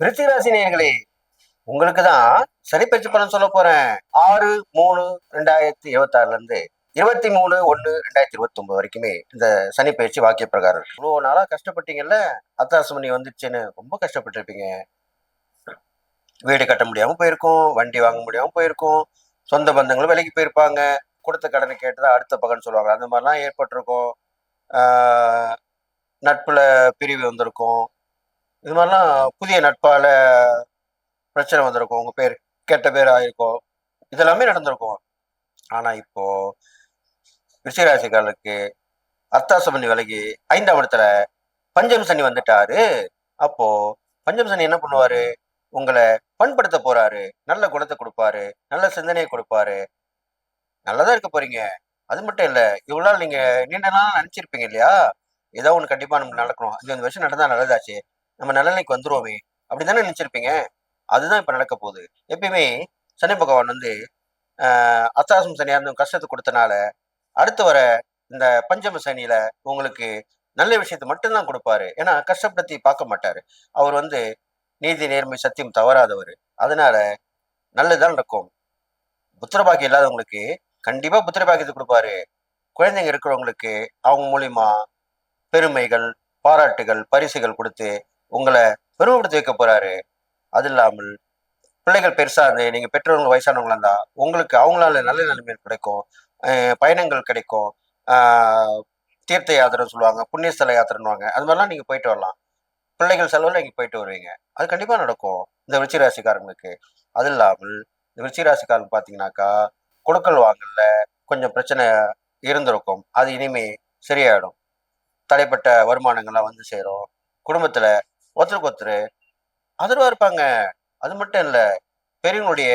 விருச்சிக நேயர்களே, உங்களுக்கு தான் சனிப்பெயர்ச்சி பலன் சொல்ல போறேன். 6/3/2026 இருந்து 23/1/2029 வரைக்குமே இந்த சனிப்பெயர்ச்சி வாக்கிய பிரகாரம். இவ்வளோ நாளா கஷ்டப்பட்டீங்கல்ல, அத்தாசமணி வந்துச்சுன்னு ரொம்ப கஷ்டப்பட்டிருப்பீங்க. வீடு கட்ட முடியாம போயிருக்கும், வண்டி வாங்க முடியாம போயிருக்கும், சொந்த பந்தங்களும் விலைக்கு போயிருப்பாங்க, கொடுத்த கடனை கேட்டதா அடுத்த பகன்னு சொல்லுவாங்க, அந்த மாதிரிலாம் ஏற்பட்டிருக்கும். நட்புல பிரிவு வந்திருக்கும். இது மாதிரிலாம் புதிய நட்பால பிரச்சனை வந்திருக்கும், உங்க பேர் கெட்ட பேர் ஆயிருக்கும், இதெல்லாமே நடந்திருக்கும். ஆனா இப்போ ரிஷிராசிக்காரர்களுக்கு அர்த்தாசமணி விலகி 5ஆம் இடத்துல பஞ்சம் சனி வந்துட்டாரு. அப்போ பஞ்சம் சனி என்ன பண்ணுவாரு? உங்களை பண்படுத்த போறாரு, நல்ல குணத்தை கொடுப்பாரு, நல்ல சிந்தனையை கொடுப்பாரு, நல்லதா இருக்க போறீங்க. அது மட்டும் இல்ல, இவ்வளவு நாள் நீங்க நீண்ட நாள் நினைச்சிருப்பீங்க இல்லையா, ஏதோ ஒண்ணு கண்டிப்பா நமக்கு நடக்கணும், 5 வருஷம் நடந்தா நல்லதாச்சு, நம்ம நல்ல நிலைக்கு வந்துருவோமே அப்படித்தானே நினைச்சிருப்பீங்க. அதுதான் இப்ப நடக்க போகுது. எப்பயுமே சனி பகவான் வந்து அத்தாசம் சனியா இருந்த கஷ்டத்தை கொடுத்தனால அடுத்து வர இந்த பஞ்சம சனியில உங்களுக்கு நல்ல விஷயத்தை மட்டும்தான் கொடுப்பாரு. ஏன்னா கஷ்டப்படுத்தி பார்க்க மாட்டாரு. அவர் வந்து நீதி நேர்மை சத்தியம் தவறாதவர். அதனால நல்லதுதான் நடக்கும். புத்திரபாக்கியம் இல்லாதவங்களுக்கு கண்டிப்பா புத்திரபாக்கியத்தை கொடுப்பாரு. குழந்தைங்க இருக்கிறவங்களுக்கு அவங்க மூலியமா பெருமைகள், பாராட்டுகள், பரிசுகள் கொடுத்து உங்களை பெருமைப்படுத்தி வைக்க போறாரு. அது இல்லாமல் பிள்ளைகள் பெருசா இருந்து நீங்க பெற்றோர்கள் வயசானவங்களா இருந்தா உங்களுக்கு அவங்களால நல்ல நிலைமை கிடைக்கும், பயணங்கள் கிடைக்கும், தீர்த்த யாத்திரை சொல்லுவாங்க, புண்ணியஸ்தல யாத்திரைன்னுவாங்க, அது மாதிரிலாம் நீங்க போயிட்டு வரலாம். பிள்ளைகள் செலவுல நீங்க போயிட்டு வருவீங்க. அது கண்டிப்பா நடக்கும் இந்த விருச்சிகராசிக்காரங்களுக்கு. அது இல்லாமல் இந்த விருச்சிகராசிக்காரங்க பாத்தீங்கன்னாக்கா, கொடுக்கல் வாங்கல கொஞ்சம் பிரச்சனை இருந்திருக்கும், அது இனிமே சரியாயிடும். தடைப்பட்ட வருமானங்கள்லாம் வந்து சேரும். குடும்பத்துல ஒருத்தருக்கு ஒருத்தர் ஆதரவா இருப்பாங்க. அது மட்டும் இல்ல, பெரியவங்களுடைய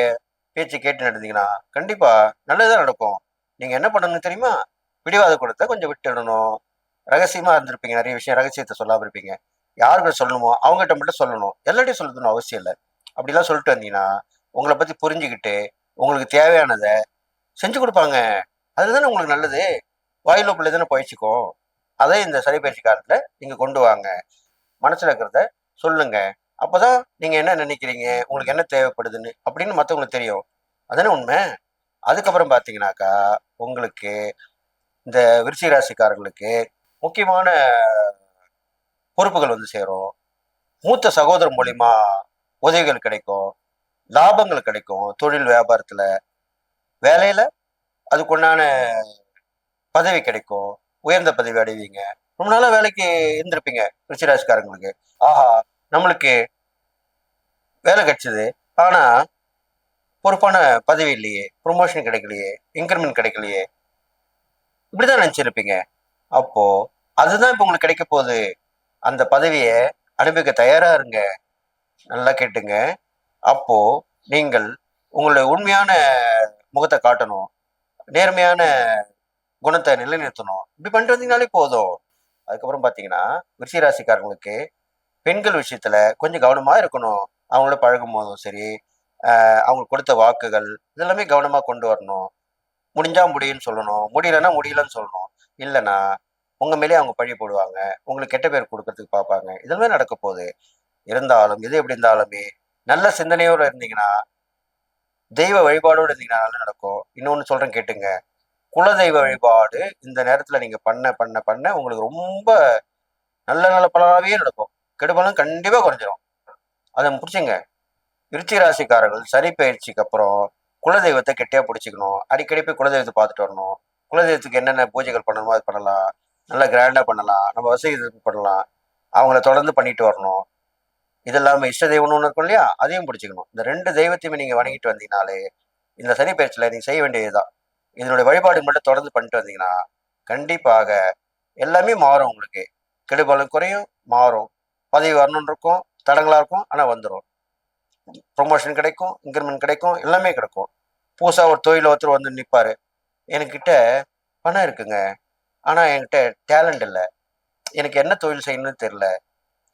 பேச்சு கேட்டு நடந்தீங்கன்னா கண்டிப்பா நல்லதுதான் நடக்கும். நீங்க என்ன பண்ணணும் தெரியுமா? பிடிவாத குணத்தை கொஞ்சம் விட்டுடணும். ரகசியமா இருந்திருப்பீங்க, நிறைய விஷயம் ரகசியத்தை சொல்லாம இருப்பீங்க. யாருக்கு சொல்லணுமோ அவங்ககிட்ட மட்டும் சொல்லணும், எல்லாத்தையும் சொல்லணும்னு அவசியம் இல்லை. அப்படிலாம் சொல்லிட்டு வந்தீங்கன்னா உங்களை பத்தி புரிஞ்சுக்கிட்டு உங்களுக்கு தேவையானதை செஞ்சு கொடுப்பாங்க. அதுதானே உங்களுக்கு நல்லது. வாயில பிள்ளை தானே பயிற்சிக்கும். அதை இந்த சனி பயிற்சி காலத்துல நீங்க கொண்டு வாங்க. மனசுல இருக்கிறத சொல்லுங்க. அப்பதான் நீங்க என்ன நினைக்கிறீங்க, உங்களுக்கு என்ன தேவைப்படுதுன்னு அப்படின்னு மற்றவங்களுக்கு தெரியும். அதானே உண்மை. அதுக்கப்புறம் பார்த்தீங்கன்னாக்கா, உங்களுக்கு இந்த விருச்சிக ராசிக்காரர்களுக்கு முக்கியமான பொறுப்புகள் வந்து சேரும். மூத்த சகோதரர் மூலியமா உதவிகள் கிடைக்கும், லாபங்கள் கிடைக்கும். தொழில் வியாபாரத்துல, வேலையில அதுக்குண்டான பதவி கிடைக்கும், உயர்ந்த பதவி அடைவீங்க. ரொம்ப நாளா வேலைக்கு இருந்திருப்பீங்க விருச்சிக ராசிக்காரங்களுக்கு. ஆஹா, நம்மளுக்கு வேலை கிடைச்சது, ஆனா பொறுப்பான பதவி இல்லையே, ப்ரொமோஷன் கிடைக்கலையே, இன்கிரிமெண்ட் கிடைக்கலையே, இப்படிதான் நினைச்சிருப்பீங்க. அப்போ அதுதான் இப்ப உங்களுக்கு கிடைக்க போகுது. அந்த பதவியை அனுபவிக்க தயாரா இருங்க. நல்லா கேட்டுங்க. அப்போ நீங்கள் உங்களுடைய உண்மையான முகத்தை காட்டணும், நேர்மையான குணத்தை நிலைநிறுத்தணும். இப்படி பண்ணிட்டு வந்தீங்கனாலே போதும். அதுக்கப்புறம் பாத்தீங்கன்னா விருச்சிக ராசிக்காரங்களுக்கு பெண்கள் விஷயத்துல கொஞ்சம் கவனமா இருக்கணும். அவங்களோட பழகும் போதும் சரி, அவங்களுக்கு கொடுத்த வாக்குகள் இதெல்லாமே கவனமா கொண்டு வரணும். முடிஞ்சா முடியும்னு சொல்லணும், முடியலன்னா முடியலன்னு சொல்லணும். இல்லைன்னா உங்க மேலேயே அவங்க பழி போடுவாங்க, உங்களுக்கு கெட்ட பேர் கொடுக்கறதுக்கு பார்ப்பாங்க. இதெல்லாம் நடக்க போகுது. இருந்தாலும் எது எப்படி இருந்தாலுமே நல்ல சிந்தனையோட இருந்தீங்கன்னா, தெய்வ வழிபாடோடு இருந்தீங்கன்னா நல்லா நடக்கும். இன்னொன்னு சொல்றேன் கேட்டுங்க. குலதெய்வ வழிபாடு இந்த நேரத்துல நீங்க பண்ண பண்ண பண்ண உங்களுக்கு ரொம்ப நல்ல நல்ல பலனாவே நடக்கும். கெடுபலன் கண்டிப்பா குறைஞ்சிரும். அதை பிடிச்சிங்க. விருச்சிக ராசிக்காரர்கள் சனி பயிற்சிக்கு அப்புறம் குலதெய்வத்தை கெட்டியா பிடிச்சிக்கணும். அடிக்கடி போய் குலதெய்வத்தை பார்த்துட்டு வரணும். குலதெய்வத்துக்கு என்னென்ன பூஜைகள் பண்ணணுமோ அது பண்ணலாம். நல்லா கிராண்டா பண்ணலாம். நம்ம வசதி பண்ணலாம். அவங்கள தொடர்ந்து பண்ணிட்டு வரணும். இது இல்லாம இஷ்ட தெய்வம்னு ஒன்று இருக்கும் இல்லையா, அதையும் பிடிச்சிக்கணும். இந்த 2 தெய்வத்தையுமே நீங்க வணங்கிட்டு வந்தீங்கனாலே இந்த சனி பயிற்சியில நீங்க செய்ய வேண்டியதுதான். இதனுடைய வழிபாடு மட்டும் தொடர்ந்து பண்ணிட்டு வந்தீங்கன்னா கண்டிப்பாக எல்லாமே மாறும் உங்களுக்கு. கெடுபலன் குறையும், மாறும். பதவி வரணும்னு இருக்கும், தடங்களா இருக்கும், ஆனா வந்துடும். ப்ரொமோஷன் கிடைக்கும், இன்க்ரிமெண்ட் கிடைக்கும், எல்லாமே கிடைக்கும். புதுசா ஒரு தொழில் ஒருத்தர் வந்து நிற்பாரு. என்கிட்ட பணம் இருக்குங்க, ஆனா என்கிட்ட டேலண்ட் இல்லை, எனக்கு என்ன தொழில் செய்யணும்னு தெரியல,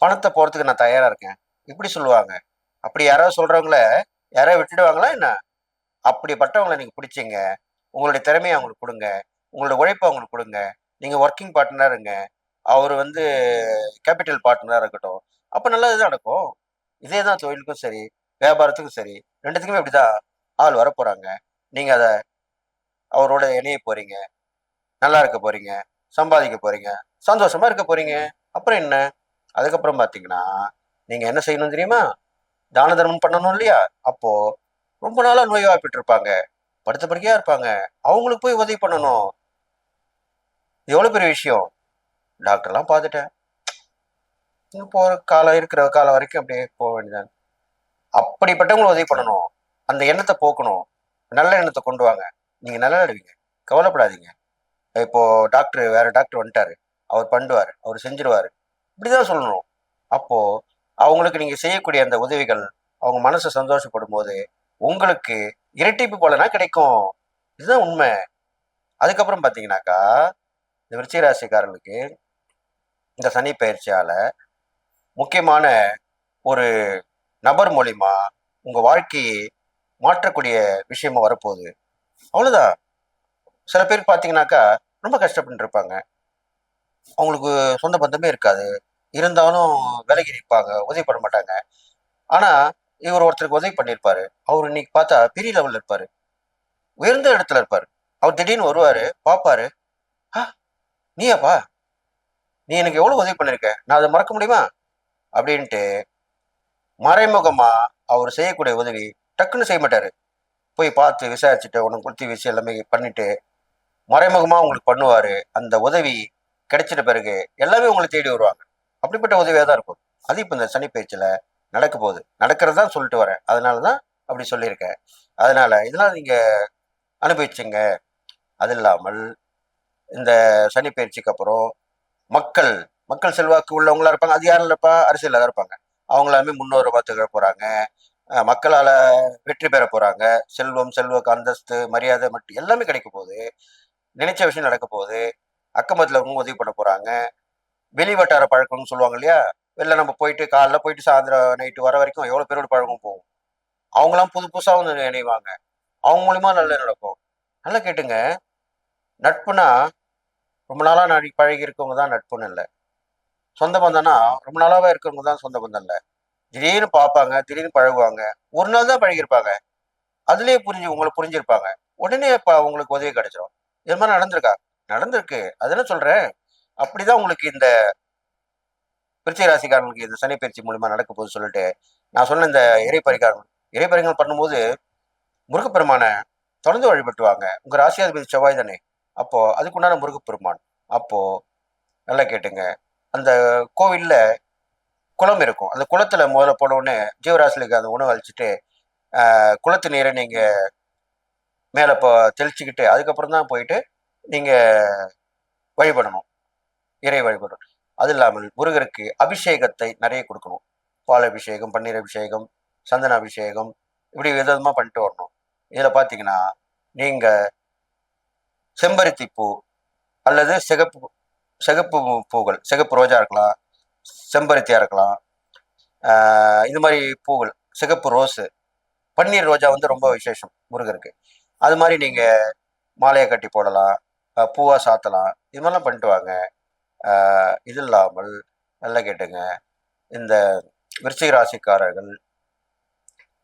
பணத்தை போறதுக்கு நான் தயாரா இருக்கேன், இப்படி சொல்லுவாங்க. அப்படி யாராவது சொல்றவங்கள யாராவது விட்டுடுவாங்களா என்ன? அப்படிப்பட்டவங்களை நீங்க பிடிச்சிங்க. உங்களுடைய திறமையை அவங்களுக்கு கொடுங்க, உங்களோட உழைப்பை அவங்களுக்கு கொடுங்க. நீங்க ஒர்க்கிங் பார்ட்னரா இருங்க, அவர் வந்து கேபிட்டல் பார்ட்னரா இருக்கட்டும். அப்ப நல்லதுதான் நடக்கும். இதே தான் தொழிலுக்கும் சரி, வியாபாரத்துக்கும் சரி, 2த்துக்குமே இப்படிதான் ஆள் வரப்போறாங்க. நீங்க அத அவரோட இணைய போறீங்க. நல்லா இருக்க போறீங்க. சம்பாதிக்க போறீங்க. சந்தோஷமா இருக்க போறீங்க. அப்புறம் என்ன? அதுக்கப்புறம் பார்த்தீங்கன்னா, நீங்க என்ன செய்யணும் தெரியுமா? தான தர்மம் பண்ணணும் இல்லையா? அப்போ ரொம்ப நாளா நோய்வாய்ப்பட்டு இருப்பாங்க. படுத்த படுக்கையா இருப்பாங்க. அவங்களுக்கு போய் உதவி பண்ணணும். இது எவ்வளோ பெரிய விஷயம். டாக்டர்லாம் பார்த்துட்டேன். போற காலம் இருக்கிற காலம் வரைக்கும் அப்படியே போ வேண்டியதுதான். அப்படிப்பட்டவங்களுக்கு உதவி பண்ணணும். அந்த எண்ணத்த போக்கணும். நல்ல எண்ணத்த கொண்டு வாங்க. நீங்க நல்லாயிடுவீங்க. கவலைப்படாதீங்க. இப்போ வேற டாக்டர் வந்துட்டாரு. அவர் பண்ணுவாரு. அவர் செஞ்சுருவாரு. இப்படிதான் சொல்லணும். அப்போ அவங்களுக்கு நீங்க செய்யக்கூடிய அந்த உதவிகள், அவங்க மனசு சந்தோஷப்படும்போது, உங்களுக்கு இரட்டிப்பு பலனா கிடைக்கும். இதுதான் உண்மை. அதுக்கப்புறம் பார்த்தீங்கன்னாக்கா, இந்த விருச்சிக ராசிக்காரர்களுக்கு இந்த சனி பெயர்ச்சியால முக்கியமான ஒரு நபர் மூலியமா உங்க வாழ்க்கையை மாற்றக்கூடிய விஷயமா வரப்போகுது. அவ்வளவுதான். சில பேர் பார்த்தீங்கன்னாக்கா, ரொம்ப கஷ்டப்பட்டுட்டு இருப்பாங்க. அவங்களுக்கு சொந்த பந்தமே இருக்காது. இருந்தாலும் விலகி நிற்பாங்க. உதவி பண்ண மாட்டாங்க. ஆனா, இவர் ஒருத்தருக்கு உதவி பண்ணியிருப்பாரு. அவரு இன்னைக்கு பார்த்தா பெரிய லெவல்ல இருப்பாரு. உயர்ந்த இடத்துல இருப்பாரு. அவர் திடீர்னு வருவாரு, பார்ப்பாரு. "ஆ! நீயாப்பா? நீ எனக்கு எவ்வளவு உதவி பண்ணியிருக்க. நான் அத மறக்க முடியுமா?" அப்படின்ட்டு மறைமுகமா அவர் செய்யக்கூடிய உதவி டக்குன்னு செய்ய மாட்டாரு. போய் பார்த்து விசாரிச்சுட்டு, உனக்கு கொடுத்த விஷயம் எல்லாமே பண்ணிட்டு, மறைமுகமா உங்களுக்கு பண்ணுவாரு. அந்த உதவி கிடைச்சிட்ட பிறகு எல்லாமே உங்கள தேடி வருவாங்க. அப்படிப்பட்ட உதவியா தான் இருக்கும். அது இப்ப இந்த சனி பெயர்ச்சியில நடக்க போகுது. நடக்கிறத தான் சொல்லிட்டு வரேன். அதனால தான் அப்படி சொல்லியிருக்கேன். அதனால இதெல்லாம் நீங்க அனுபவிச்சுங்க. அது இல்லாமல் இந்த சனி பயிற்சிக்கு அப்புறம் மக்கள் மக்கள் செல்வாக்கு உள்ளவங்களா இருப்பாங்க. அது யாரும் இல்லப்பா, அரசியல்ல தான் இருப்பாங்க. அவங்க எல்லாமே முன்னேற திகழ போறாங்க. மக்களால வெற்றி பெற போறாங்க. செல்வம், செல்வாக்கு, அந்தஸ்து, மரியாதை மட்டும் எல்லாமே கிடைக்க போகுது. நினைச்ச விஷயம் நடக்க போகுது. அக்கம் பக்கத்துல இருக்கவங்க உதவி பண்ண போறாங்க. வெளி வட்டார பழக்கம்னு சொல்லுவாங்க இல்லையா? வெளில நம்ம போயிட்டு காலைல போயிட்டு சாயந்தரம் நைட்டு வர வரைக்கும் எவ்வளோ பேரோட பழக்கம் போகும். அவங்கலாம் புது புதுசா வந்து இணைவாங்க. அவங்க மூலியமா நல்லது நடக்கும். நல்லா கேட்டுங்க. நட்புனா ரொம்ப நாளா பழகி இருக்கவங்க தான் நட்புன்னு இல்ல. சொந்த பந்தம்னா ரொம்ப நாளாவே இருக்கிறவங்க தான் சொந்த பந்தம் இல்ல. திடீர்னு பார்ப்பாங்க, திடீர்னு பழகுவாங்க. ஒரு நாள் தான் பழகியிருப்பாங்க. அதிலேயே உங்கள புரிஞ்சிருப்பாங்க. உடனே உங்களுக்கு உதவி கிடைச்சிரும். இது மாரி நடந்திருக்கா? நடந்திருக்கு. அதுதான் சொல்றேன். அப்படிதான் உங்களுக்கு இந்த விருச்சிக ராசிக்காரங்களுக்கு இந்த சனி பயிற்சி மூலியமா நடக்க போகுதுன்னு சொல்லிட்டு, நான் சொன்ன இந்த இறை பரிகாரம் இறை பரிகாரம் பண்ணும்போது முருகப்பெருமான தொடர்ந்து வழிபட்டு வாங்க. உங்க ராசியாதிபதி செவ்வாய் தானே! அப்போ அதுக்குண்டான முருகப்பெருமான். அப்போ நல்லா கேட்டுங்க. அந்த கோவில்ல குளம் இருக்கும். அந்த குளத்துல முதல்ல போனவுடனே ஜீவராசிகளுக்கு அந்த உணவு அளிச்சுட்டு, குளத்து நீரை நீங்க மேல தெளிச்சுக்கிட்டு, அதுக்கப்புறம் தான் போயிட்டு நீங்க வழிபடணும். இறை வழிபடணும். அது இல்லாமல் முருகருக்கு அபிஷேகத்தை நெறைய குடுக்கணும். பால் அபிஷேகம், பன்னீர் அபிஷேகம், சந்தன அபிஷேகம் இப்படி விதவிதமா பண்ணிட்டு வரணும். இதுல பார்த்தீங்கன்னா, நீங்க செம்பருத்தி பூ அல்லது சிகப்பு சிகப்பு பூக்கள், சிகப்பு ரோஜா இருக்கலாம், செம்பருத்தியா இருக்கலாம். இது மாரி பூக்கள், சிகப்பு ரோஸு, பன்னீர் ரோஜா வந்து ரொம்ப விசேஷம் முருகருக்கு. அது மாரி நீங்க மாலையா கட்டி போடலாம். பூவா சாத்தலாம். இது மாரிலாம் பண்ணிட்டு வாங்க. இது இல்லாமல் நல்லா கேட்டுங்க. இந்த விருச்சிக ராசிக்காரர்கள்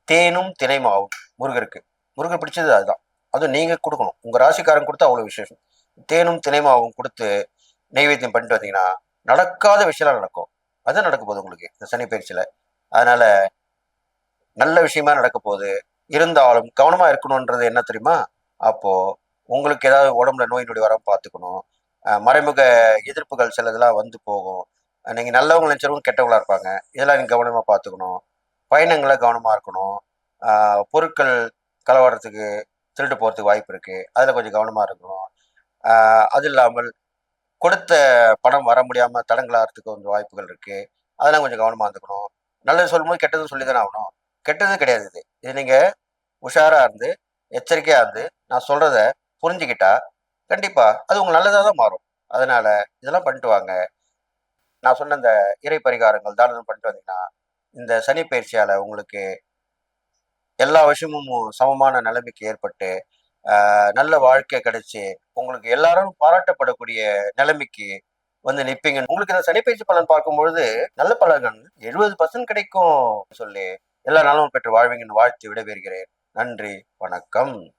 தேனும், தினைமாவும் முருகருக்கு. முருகர் பிடிச்சது அதுதான். அதுவும் நீங்க குடுக்கணும். உங்க ராசிக்காரன் குடுத்தா அவ்வளோ விசேஷம். தேனும், தினைமாவும் குடுத்து நெய்வேத்தியம் பண்ணிட்டு வந்தீங்கன்னா, நடக்காத விஷயம்லாம் நடக்கும். அதான் நடக்க போகுது உங்களுக்கு இந்த சனி பயிற்சியில. அதனால நல்ல விஷயமா நடக்க போகுது. இருந்தாலும் கவனமா இருக்கணும்ன்றது என்ன தெரியுமா? அப்போ உங்களுக்கு ஏதாவது உடம்புல நோய் நொடி வராம பார்த்துக்கணும். மறைமுக எதிர்ப்புகள் சிலதெல்லாம் வந்து போகும். நீங்க நல்லவங்க நினைச்சவங்க கெட்டவங்களா இருப்பாங்க. இதெல்லாம் நீங்க கவனமா பார்த்துக்கணும். பயணங்கள்ல கவனமா இருக்கணும். அ பொருட்கள் களவாடுறதுக்கு, திருட்டு போறதுக்கு வாய்ப்பு இருக்கு. அதுல கொஞ்சம் கவனமா இருக்கணும். அ அது இல்லாமல் கொடுத்த பணம் வர முடியாம தடங்கலாகிறதுக்கு கொஞ்சம் வாய்ப்புகள் இருக்கு. அதெல்லாம் கொஞ்சம் கவனமா இருந்துக்கணும். நல்லது சொல்லும்போது கெட்டதும் சொல்லி தானே ஆகணும். கெட்டது கிடையாது இது. இது நீங்க உஷாரா இருந்து, எச்சரிக்கையா இருந்து, நான் சொல்றத புரிஞ்சுக்கிட்டா, கண்டிப்பா அது உங்களுக்கு நல்லதா தான் மாறும். அதனால இதெல்லாம் பண்ணிட்டு வாங்க. நான் சொன்ன இந்த இறை பரிகாரங்கள், தானம் பண்ணிட்டு வந்தீங்கன்னா, இந்த சனி பயிற்சியால உங்களுக்கு எல்லா விஷயமும் சமமான நிலைமைக்கு ஏற்பட்டு, நல்ல வாழ்க்கை கிடைச்சு, உங்களுக்கு எல்லாரும் பாராட்டப்படக்கூடிய நிலைமைக்கு வந்து நிப்பீங்க. உங்களுக்கு இந்த சனிப்பெயர்ச்சி பலன் பார்க்கும்பொழுது நல்ல பலன்கள் 70% கிடைக்கும் சொல்லி எல்லா நாளும் பெற்று வாழ்வீங்கன்னு வாழ்த்து விடைபெறுகிறேன். நன்றி, வணக்கம்.